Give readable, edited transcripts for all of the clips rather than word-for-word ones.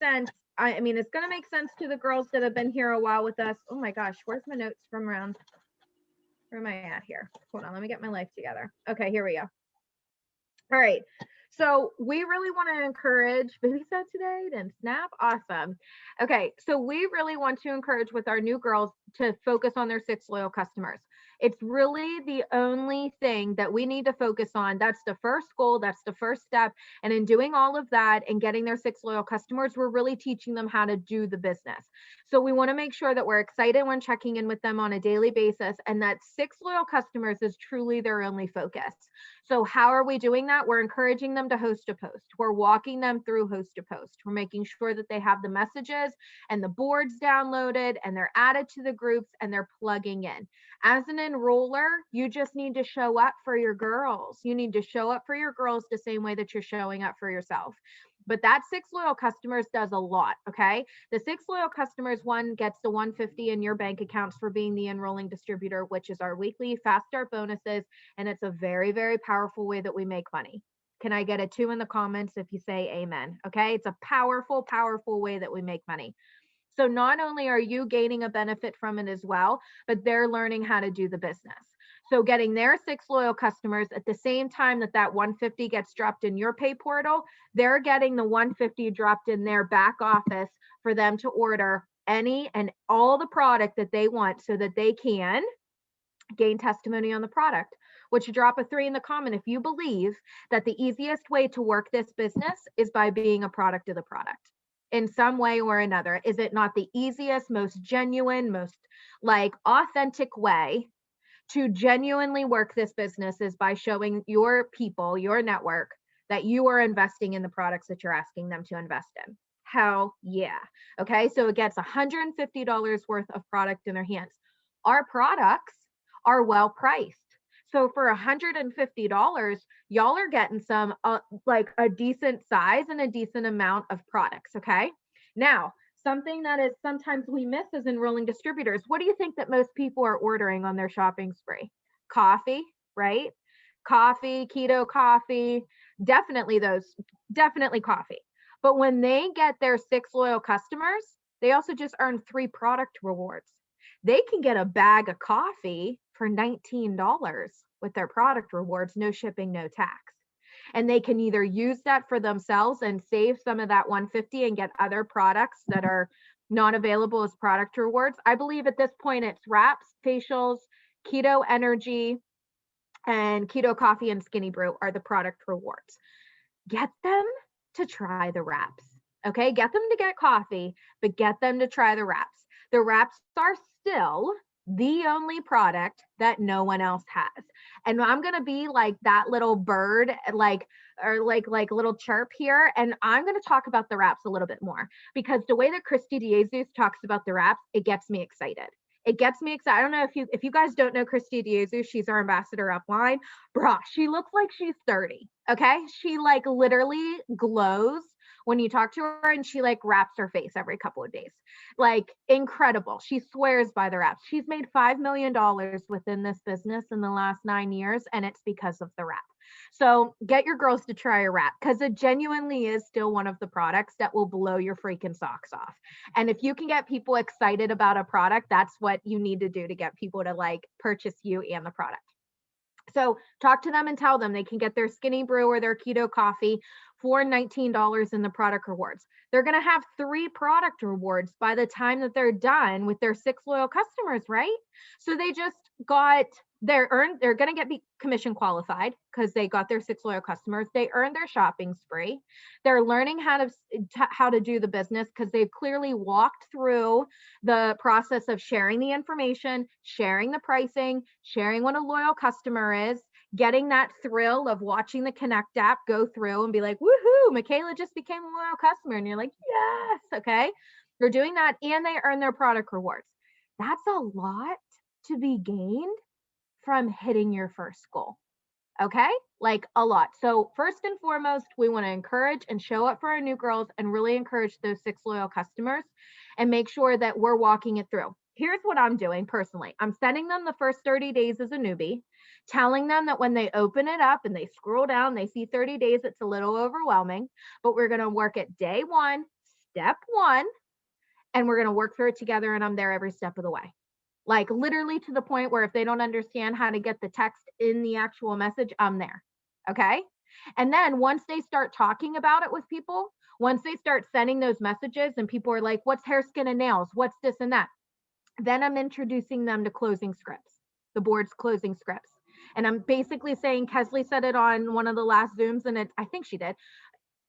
sense. I mean, it's going to make sense to the girls that have been here a while with us. Oh my gosh, where's my notes from around? Where am I at here? Hold on, let me get my life together. Okay, here we go. All right. So we really want to encourage baby set today and snap. Awesome. Okay. So we really want to encourage with our new girls to focus on their 6 loyal customers. It's really the only thing that we need to focus on. That's the first goal. That's the first step. And in doing all of that and getting their 6 loyal customers, we're really teaching them how to do the business. So we want to make sure that we're excited when checking in with them on a daily basis and that 6 loyal customers is truly their only focus. So how are we doing that? We're encouraging them to host a post. We're walking them through host a post. We're making sure that they have the messages and the boards downloaded and they're added to the groups and they're plugging in. As an enroller, you just need to show up for your girls. You need to show up for your girls the same way that you're showing up for yourself. But that 6 loyal customers does a lot, okay? The 6 loyal customers, one gets the 150 in your bank accounts for being the enrolling distributor, which is our weekly fast start bonuses. And it's a very, very powerful way that we make money. Can I get a 2 in the comments if you say amen? Okay, it's a powerful, powerful way that we make money. So not only are you gaining a benefit from it as well, but they're learning how to do the business. So getting their 6 loyal customers at the same time that that 150 gets dropped in your pay portal, they're getting the 150 dropped in their back office for them to order any and all the product that they want so that they can gain testimony on the product. Which drop a 3 in the comment if you believe that the easiest way to work this business is by being a product of the product in some way or another. Is it not the easiest, most genuine, most like authentic way to genuinely work this business is by showing your people, your network, that you are investing in the products that you're asking them to invest in? Hell yeah. Okay, so it gets $150 worth of product in their hands. Our products are well priced. So for $150, y'all are getting some like a decent size and a decent amount of products. Okay. Now, something that is sometimes we miss as enrolling distributors. What do you think that most people are ordering on their shopping spree? Coffee, right? Coffee, keto coffee, definitely coffee. But when they get their 6 loyal customers, they also just earn 3 product rewards. They can get a bag of coffee for $19 with their product rewards, no shipping, no tax. And they can either use that for themselves and save some of that 150 and get other products that are not available as product rewards. I believe at this point it's wraps, facials, keto energy, and keto coffee and skinny brew are the product rewards. Get them to try the wraps. Okay, get them to get coffee, but get them to try the wraps. The wraps are still the only product that no one else has. And I'm going to be like that little bird, like little chirp here. And I'm going to talk about the wraps a little bit more because the way that Christy DeJesus talks about the wraps, it gets me excited. It gets me excited. I don't know if you guys don't know Christy DeJesus, she's our ambassador upline. Bruh, she looks like she's 30. Okay. She like literally glows when you talk to her and she like wraps her face every couple of days. Like incredible. She swears by the wraps. She's made $5 million within this business in the last 9 years, and it's because of the wrap. So get your girls to try a wrap because it genuinely is still one of the products that will blow your freaking socks off. And if you can get people excited about a product, that's what you need to do to get people to like purchase you and the product. So talk to them and tell them they can get their skinny brew or their keto coffee for $19 in the product rewards. They're going to have 3 product rewards by the time that they're done with their 6 loyal customers, right? So they just got they're going to get commission qualified because they got their 6 loyal customers. They earned their shopping spree. They're learning how to do the business because they've clearly walked through the process of sharing the information, sharing the pricing, sharing what a loyal customer is, getting that thrill of watching the Connect app go through and be like, woohoo, Michaela just became a loyal customer. And you're like, yes, okay. They're doing that and they earn their product rewards. That's a lot to be gained from hitting your first goal. Okay, like a lot. So first and foremost, we want to encourage and show up for our new girls and really encourage those 6 loyal customers and make sure that we're walking it through. Here's what I'm doing personally. I'm sending them the first 30 days as a newbie, telling them that when they open it up and they scroll down, they see 30 days, it's a little overwhelming, but we're going to work at day 1, step one, and we're going to work through it together. And I'm there every step of the way. Like literally to the point where if they don't understand how to get the text in the actual message, I'm there. Okay. And then once they start talking about it with people, once they start sending those messages and people are like, what's hair, skin, and nails? What's this and that? Then I'm introducing them to closing scripts, the board's closing scripts. And I'm basically saying, Kesley said it on one of the last Zooms, and I think she did.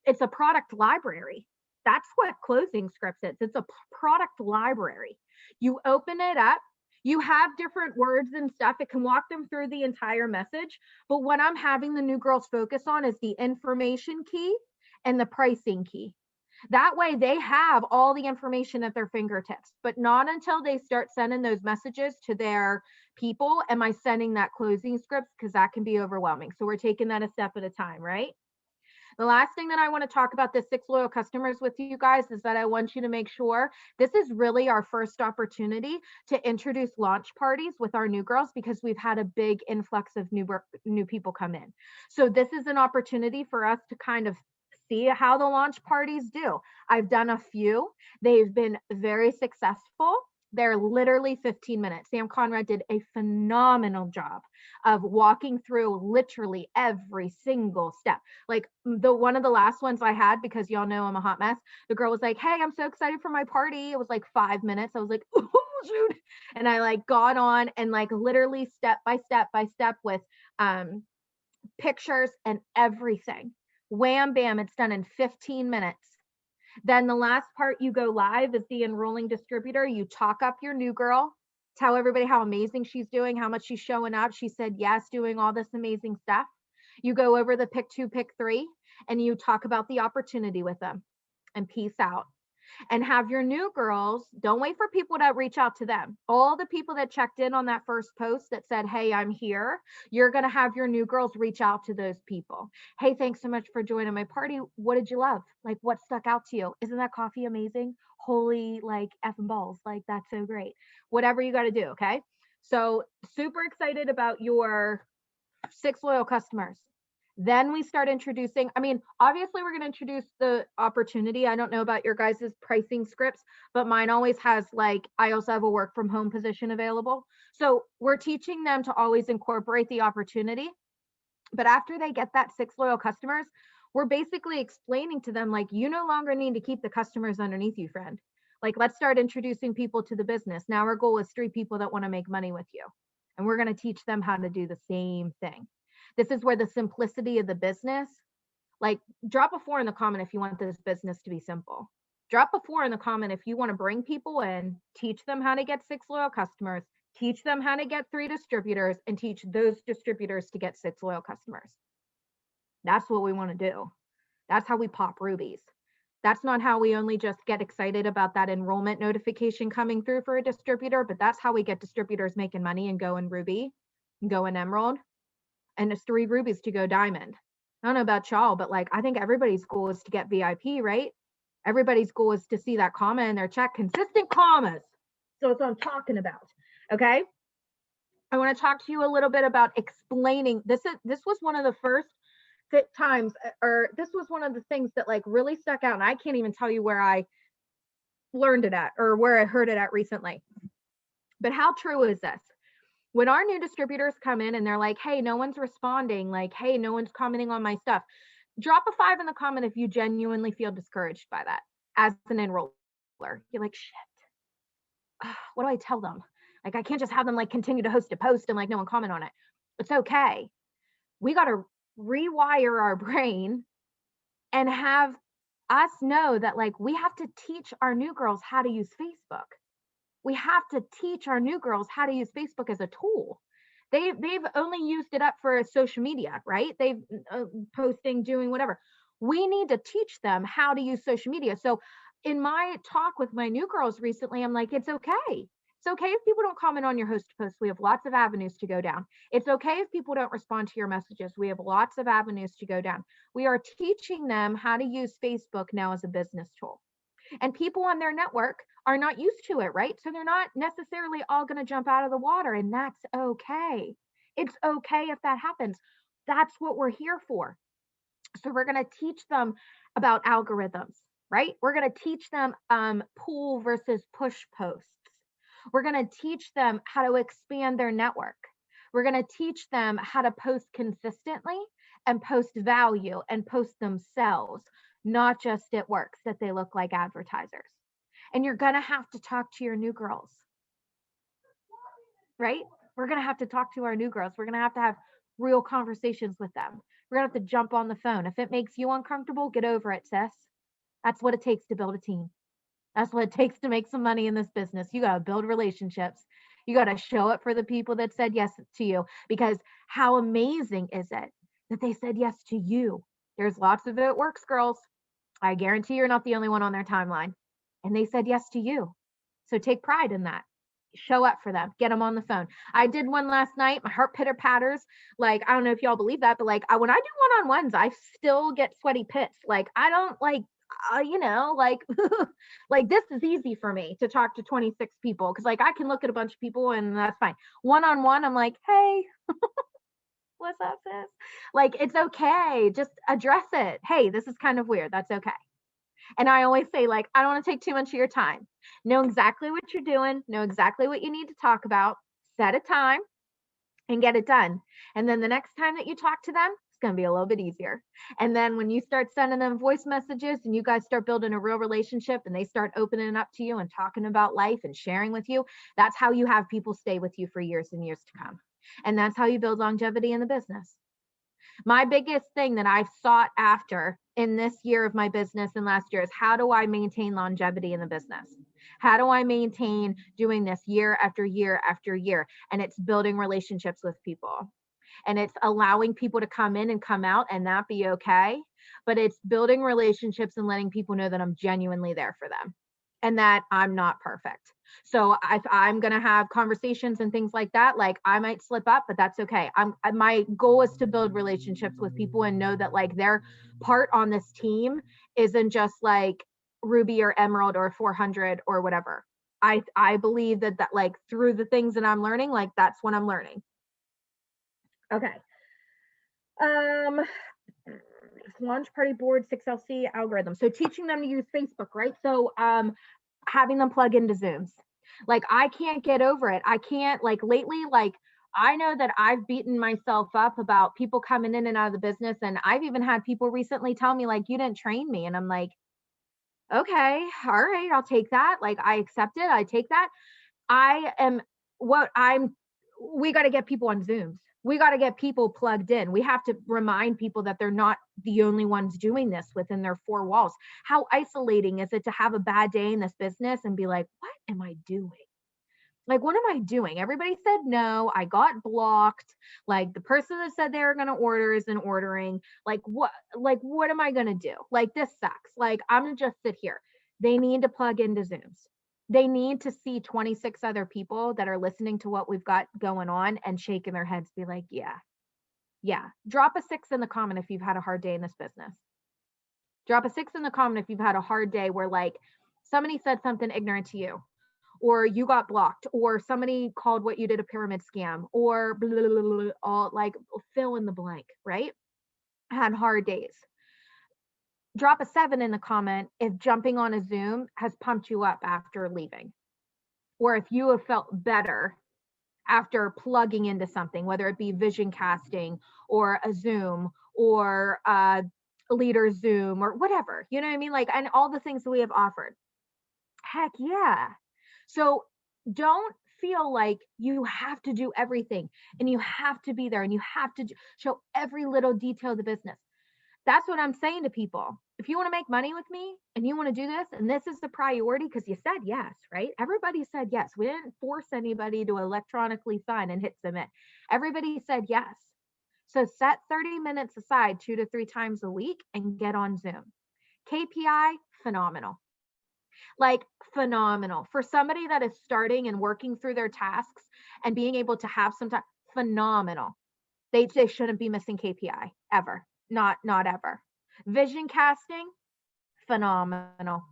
It's a product library. That's what closing scripts is. It's a product library. You open it up, you have different words and stuff. It can walk them through the entire message. But what I'm having the new girls focus on is the information key and the pricing key. That way they have all the information at their fingertips, but not until they start sending those messages to their people am I sending that closing scripts, because that can be overwhelming. So we're taking that a step at a time, right? The last thing that I want to talk about the 6 loyal customers with you guys is that I want you to make sure this is really our first opportunity to introduce launch parties with our new girls, because we've had a big influx of new people come in. So this is an opportunity for us to kind of see how the launch parties do. I've done a few. They've been very successful. They're literally 15 minutes. Sam Conrad did a phenomenal job of walking through literally every single step. Like one of the last ones I had, because y'all know I'm a hot mess, the girl was like, hey, I'm so excited for my party. It was like 5 minutes. I was like, oh, shoot. And I like got on and like literally step by step with pictures and everything. Wham, bam, it's done in 15 minutes. Then the last part, you go live as the enrolling distributor. You talk up your new girl, tell everybody how amazing she's doing, how much she's showing up. She said yes, doing all this amazing stuff. You go over the pick 2, pick 3, and you talk about the opportunity with them and peace out. And have your new girls, don't wait for people to reach out to them. All the people that checked in on that first post that said, hey, I'm here, you're going to have your new girls reach out to those people. Hey, thanks so much for joining my party. What did you love? Like, what stuck out to you? Isn't that coffee amazing? Holy, like, effing balls. Like, that's so great. Whatever you got to do. Okay. So super excited about your 6 loyal customers. Then we start introducing, I mean, obviously we're going to introduce the opportunity. I don't know about your guys' pricing scripts, but mine always has like, I also have a work from home position available. So we're teaching them to always incorporate the opportunity. But after they get that 6 loyal customers, we're basically explaining to them, like, you no longer need to keep the customers underneath you, friend. Like, let's start introducing people to the business. Now our goal is 3 people that want to make money with you. And we're going to teach them how to do the same thing. This is where the simplicity of the business, like, drop a 4 in the comment if you want this business to be simple. Drop a 4 in the comment if you want to bring people in, teach them how to get 6 loyal customers, teach them how to get 3 distributors, and teach those distributors to get 6 loyal customers. That's what we want to do. That's how we pop rubies. That's not how we only just get excited about that enrollment notification coming through for a distributor, but that's how we get distributors making money and go in Ruby, and go in Emerald, and it's 3 rubies to go diamond. I don't know about y'all, but like, I think everybody's goal is to get VIP, right? Everybody's goal is to see that comma in their check, consistent commas. So it's what I'm talking about. Okay. I want to talk to you a little bit about explaining this. This was one of the first times, or this was one of the things that like really stuck out. And I can't even tell you where I learned it at or where I heard it at recently. But how true is this? When our new distributors come in and they're like, hey, no one's responding, like, hey, no one's commenting on my stuff, drop a 5 in the comment if you genuinely feel discouraged by that as an enroller. You're like, shit, what do I tell them? Like, I can't just have them like continue to host a post and like no one comment on it. It's okay. We got to rewire our brain and have us know that like we have to teach our new girls how to use Facebook. We have to teach our new girls how to use Facebook as a tool. They've only used it up for social media, right? They've posting, doing whatever. We need to teach them how to use social media. So in my talk with my new girls recently, I'm like, it's okay. It's okay if people don't comment on your host posts. We have lots of avenues to go down. It's okay if people don't respond to your messages. We have lots of avenues to go down. We are teaching them how to use Facebook now as a business tool. And people on their network are not used to it, right? So they're not necessarily all going to jump out of the water, and that's okay. It's okay if that happens. That's what we're here for. So we're going to teach them about algorithms. right? We're going to teach them pull versus push posts. We're going to teach them how to expand their network. We're going to teach them how to post consistently and post value and post themselves, not just it works that they look like advertisers. And you're going to have to talk to your new girls, right? We're going to have to talk to our new girls. We're going to have real conversations with them. We're going to have to jump on the phone. If it makes you uncomfortable, get over it, sis. That's what it takes to build a team. That's what it takes to make some money in this business. You got to build relationships. You got to show up for the people that said yes to you, because how amazing is it that they said yes to you? There's lots of it works, girls. I guarantee you're not the only one on their timeline. And they said yes to you. So take pride in that. Show up for them. Get them on the phone. I did one last night. My heart pitter patters. Like, I don't know if y'all believe that, but like when I do one-on-ones, I still get sweaty pits. Like, I don't like, like, like this is easy for me to talk to 26 people. Cause like I can look at a bunch of people and that's fine. One-on-one, I'm like, hey, what's up, sis? Like, it's okay. Just address it. Hey, this is kind of weird. That's okay. And I always say, like, I don't want to take too much of your time. Know exactly what you're doing, know exactly what you need to talk about, set a time and get it done. And then the next time that you talk to them, it's going to be a little bit easier. And then when you start sending them voice messages and you guys start building a real relationship and they start opening up to you and talking about life and sharing with you, that's how you have people stay with you for years and years to come. And that's how you build longevity in the business. My biggest thing that I've sought after in this year of my business and last year is, how do I maintain longevity in the business? How do I maintain doing this year after year after year? And it's building relationships with people. And it's allowing people to come in and come out and that be okay. But it's building relationships and letting people know that I'm genuinely there for them and that I'm not perfect. So if I'm going to have conversations and things like that, like I might slip up, but that's okay. My goal is to build relationships with people and know that like their part on this team isn't just like Ruby or Emerald or 400 or whatever. I believe that like through the things that I'm learning, like that's what I'm learning. Okay. Launch party board, 6LC algorithm. So teaching them to use Facebook, right? So having them plug into Zooms. Like I can't get over it. I can't, like lately, like I know that I've beaten myself up about people coming in and out of the business. And I've even had people recently tell me like, you didn't train me. And I'm like, okay, all right, I'll take that. Like I accept it. I take that. We got to get people on Zooms. We got to get people plugged in. We have to remind people that they're not the only ones doing this within their four walls. How isolating is it to have a bad day in this business and be like, what am I doing? Like, what am I doing? Everybody said no. I got blocked. Like the person that said they were going to order isn't ordering. Like what am I going to do? Like, this sucks. Like, I'm going to just sit here. They need to plug into Zooms. They need to see 26 other people that are listening to what we've got going on and shaking their heads, be like, yeah. Drop a 6 in the comment if you've had a hard day in this business. Drop a 6 in the comment if you've had a hard day where like somebody said something ignorant to you, or you got blocked, or somebody called what you did a pyramid scam, or blah, blah, blah, blah, all like fill in the blank, right? Had hard days. Drop a 7 in the comment if jumping on a Zoom has pumped you up after leaving, or if you have felt better after plugging into something, whether it be vision casting or a Zoom or a leader Zoom or whatever, you know what I mean? Like, and all the things that we have offered. Heck yeah. So don't feel like you have to do everything and you have to be there and you have to show every little detail of the business. That's what I'm saying to people. If you want to make money with me and you want to do this, and this is the priority because you said yes, right? Everybody said yes. We didn't force anybody to electronically sign and hit submit. Everybody said yes. So set 30 minutes aside 2 to 3 times a week and get on Zoom. KPI, phenomenal. Like phenomenal. For somebody that is starting and working through their tasks and being able to have some time, phenomenal. They shouldn't be missing KPI ever. Not ever. Vision casting, phenomenal.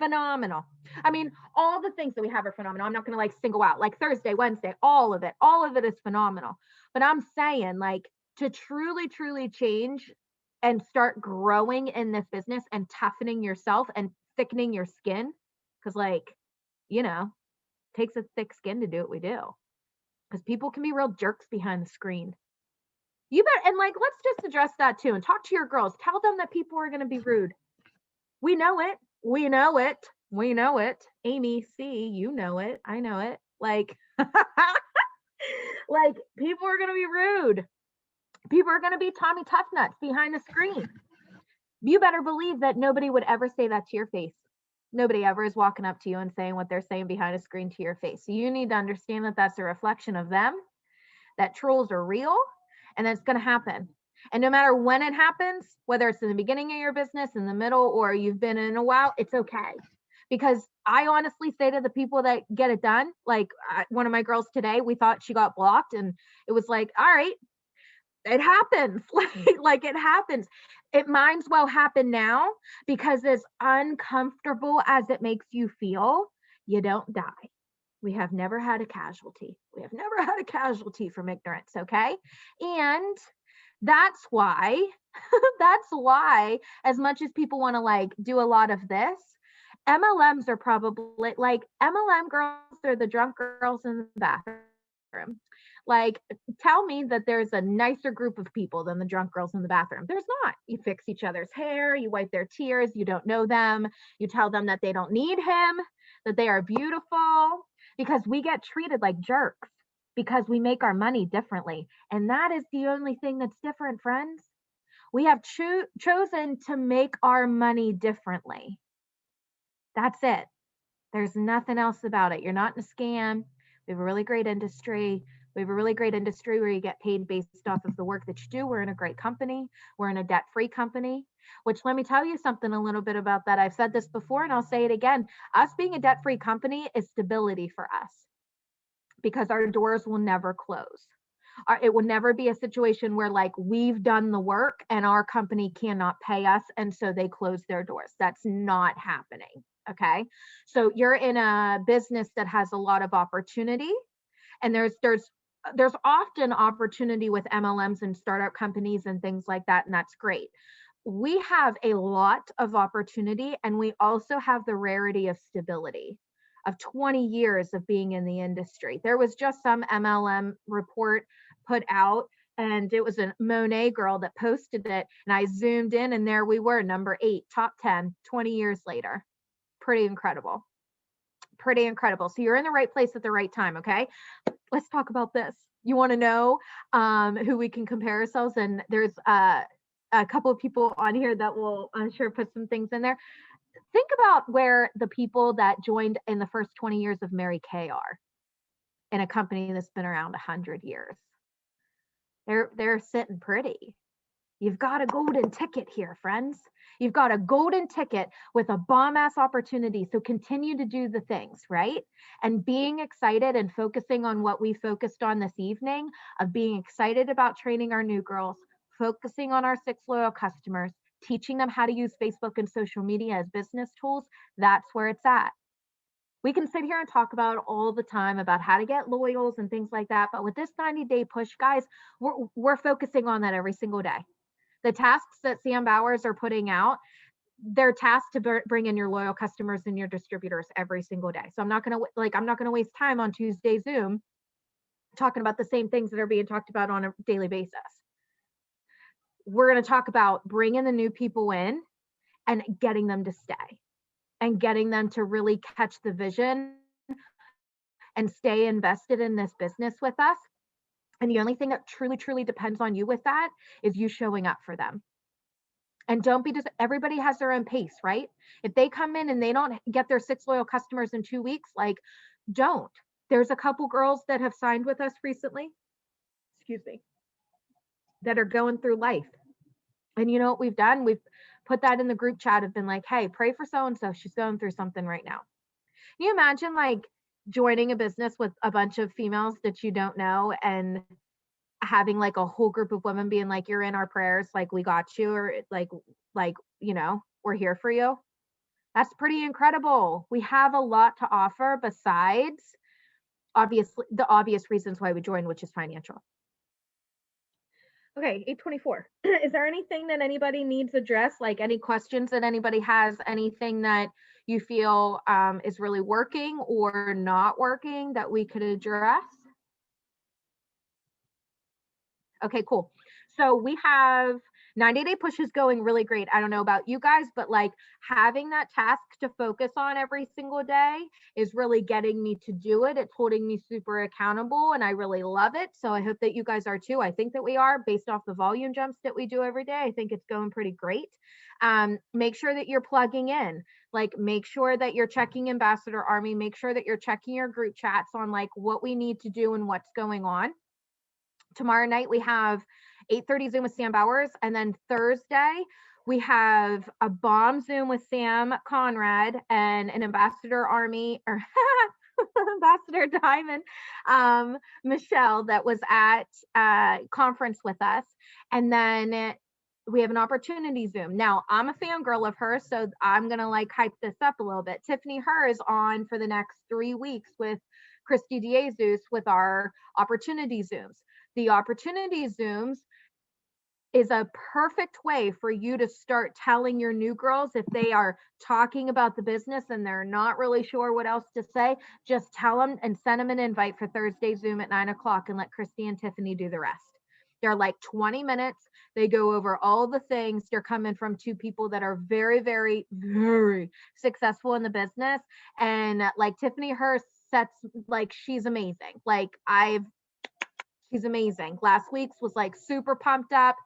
I mean, all the things that we have are phenomenal. I'm not going to like single out like Thursday, Wednesday, all of it is phenomenal. But I'm saying like to truly change and start growing in this business and toughening yourself and thickening your skin. Cause like, you know, it takes a thick skin to do what we do. Cause people can be real jerks behind the screen. You bet. And like, let's just address that too and talk to your girls. Tell them that people are going to be rude. We know it. We know it. We know it. Amy, see, you know it. I know it. Like, like people are going to be rude. People are going to be Tommy Toughnuts behind the screen. You better believe that nobody would ever say that to your face. Nobody ever is walking up to you and saying what they're saying behind a screen to your face. So you need to understand that that's a reflection of them, that trolls are real, and that's going to happen. And no matter when it happens, whether it's in the beginning of your business, in the middle, or you've been in a while, it's okay. Because I honestly say to the people that get it done, like one of my girls today, we thought she got blocked, and it was like, all right, it happens. like it happens. It might as well happen now, because as uncomfortable as it makes you feel, you don't die. We have never had a casualty. We have never had a casualty from ignorance, okay? And that's why, that's why, as much as people want to like do a lot of this, MLMs are probably like MLM girls, they're the drunk girls in the bathroom. Like, tell me that there's a nicer group of people than the drunk girls in the bathroom. There's not. You fix each other's hair, you wipe their tears, you don't know them, you tell them that they don't need him, that they are beautiful, because we get treated like jerks because we make our money differently. And that is the only thing that's different, friends. We have chosen to make our money differently. That's it. There's nothing else about it. You're not in a scam. We have a really great industry. We have a really great industry where you get paid based off of the work that you do. We're in a great company. We're in a debt-free company, which, let me tell you something a little bit about that. I've said this before and I'll say it again. Us being a debt-free company is stability for us, because our doors will never close. It will never be a situation where like we've done the work and our company cannot pay us and so they close their doors. That's not happening. Okay. So you're in a business that has a lot of opportunity, and there's often opportunity with MLMs and startup companies and things like that, and that's great. We have a lot of opportunity, and we also have the rarity of stability of 20 years of being in the industry. There was just some MLM report put out, and it was a Monet girl that posted it, and I zoomed in, and there we were, number 8, top 10, 20 years later. Pretty incredible. Pretty incredible. So you're in the right place at the right time, okay? Let's talk about this. You want to know who we can compare ourselves, and there's a couple of people on here that will, I'm sure, put some things in there. Think about where the people that joined in the first 20 years of Mary Kay are in a company that's been around 100 years. They're sitting pretty. You've got a golden ticket here, friends. You've got a golden ticket with a bomb-ass opportunity. So continue to do the things, right? And being excited and focusing on what we focused on this evening, of being excited about training our new girls, focusing on our 6 loyal customers, teaching them how to use Facebook and social media as business tools. That's where it's at. We can sit here and talk about all the time about how to get loyals and things like that. But with this 90-day push, guys, we're focusing on that every single day. The tasks that Sam Bowers are putting out, they're tasked to bring in your loyal customers and your distributors every single day. So I'm not going to waste time on Tuesday Zoom talking about the same things that are being talked about on a daily basis. We're going to talk about bringing the new people in and getting them to stay and getting them to really catch the vision and stay invested in this business with us. And the only thing that truly, truly depends on you with that is you showing up for them. And don't be just, everybody has their own pace, right? If they come in and they don't get their 6 loyal customers in 2 weeks, like, don't. There's a couple girls that have signed with us recently, that are going through life. And you know what we've done? We've put that in the group chat, have been like, hey, pray for so-and-so. She's going through something right now. Can you imagine like joining a business with a bunch of females that you don't know and having like a whole group of women being like, you're in our prayers, like we got you, or like, you know, we're here for you. That's pretty incredible. We have a lot to offer besides obviously the obvious reasons why we joined, which is financial. Okay, 8:24. Is there anything that anybody needs addressed? Like any questions that anybody has? Anything that you feel is really working or not working that we could address? Okay, cool. So we have 90-day pushes going really great. I don't know about you guys, but like having that task to focus on every single day is really getting me to do it. It's holding me super accountable and I really love it. So I hope that you guys are too. I think that we are based off the volume jumps that we do every day. I think it's going pretty great. Make sure that you're plugging in, like make sure that you're checking Ambassador Army, make sure that you're checking your group chats on like what we need to do and what's going on. Tomorrow night we have 8:30 Zoom with Sam Bowers, and then Thursday we have a bomb Zoom with Sam Conrad and an Ambassador Army or Ambassador Diamond, Michelle, that was at conference with us, and then we have an opportunity Zoom. Now I'm a fangirl of her, so I'm gonna like hype this up a little bit. Tiffany Her is on for the next 3 weeks with Christy DeJesus with our opportunity Zooms. The opportunity Zooms is a perfect way for you to start telling your new girls if they are talking about the business and they're not really sure what else to say, just tell them and send them an invite for Thursday Zoom at 9 o'clock and let Christy and Tiffany do the rest. They're like 20 minutes. They go over all the things. They're coming from two people that are very, very, very successful in the business. And like Tiffany Hurst sets, like, she's amazing. Like, she's amazing. Last week's was like super pumped up.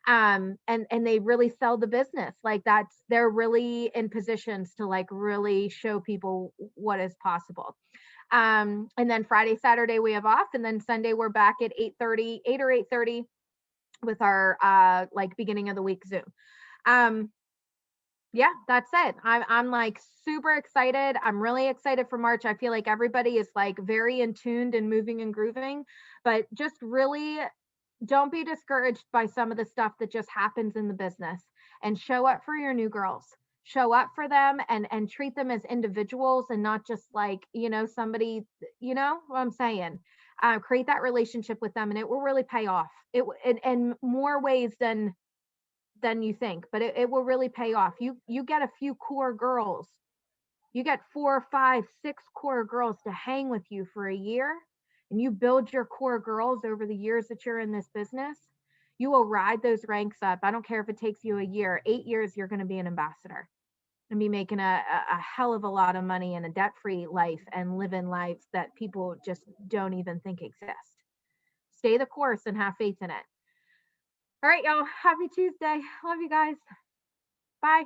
And they really sell the business. Like they're really in positions to like really show people what is possible. And then Friday, Saturday we have off, and then Sunday we're back at 8:30, 8 or 8:30 with our like beginning of the week Zoom. Um, yeah, that's it. I'm like super excited. I'm really excited for March. I feel like everybody is like very in tuned and moving and grooving, but just really don't be discouraged by some of the stuff that just happens in the business, and show up for your new girls. Show up for them and treat them as individuals and not just like, somebody, you know what I'm saying? Create that relationship with them and it will really pay off. In more ways than you think, but it will really pay off. You get a few core girls. You get 4, 5, 6 core girls to hang with you for a year, and you build your core girls over the years that you're in this business. You will ride those ranks up. I don't care if it takes you a year, 8 years, you're going to be an ambassador and be making a hell of a lot of money in a debt-free life and living lives that people just don't even think exist. Stay the course and have faith in it. All right, y'all. Happy Tuesday. Love you guys. Bye.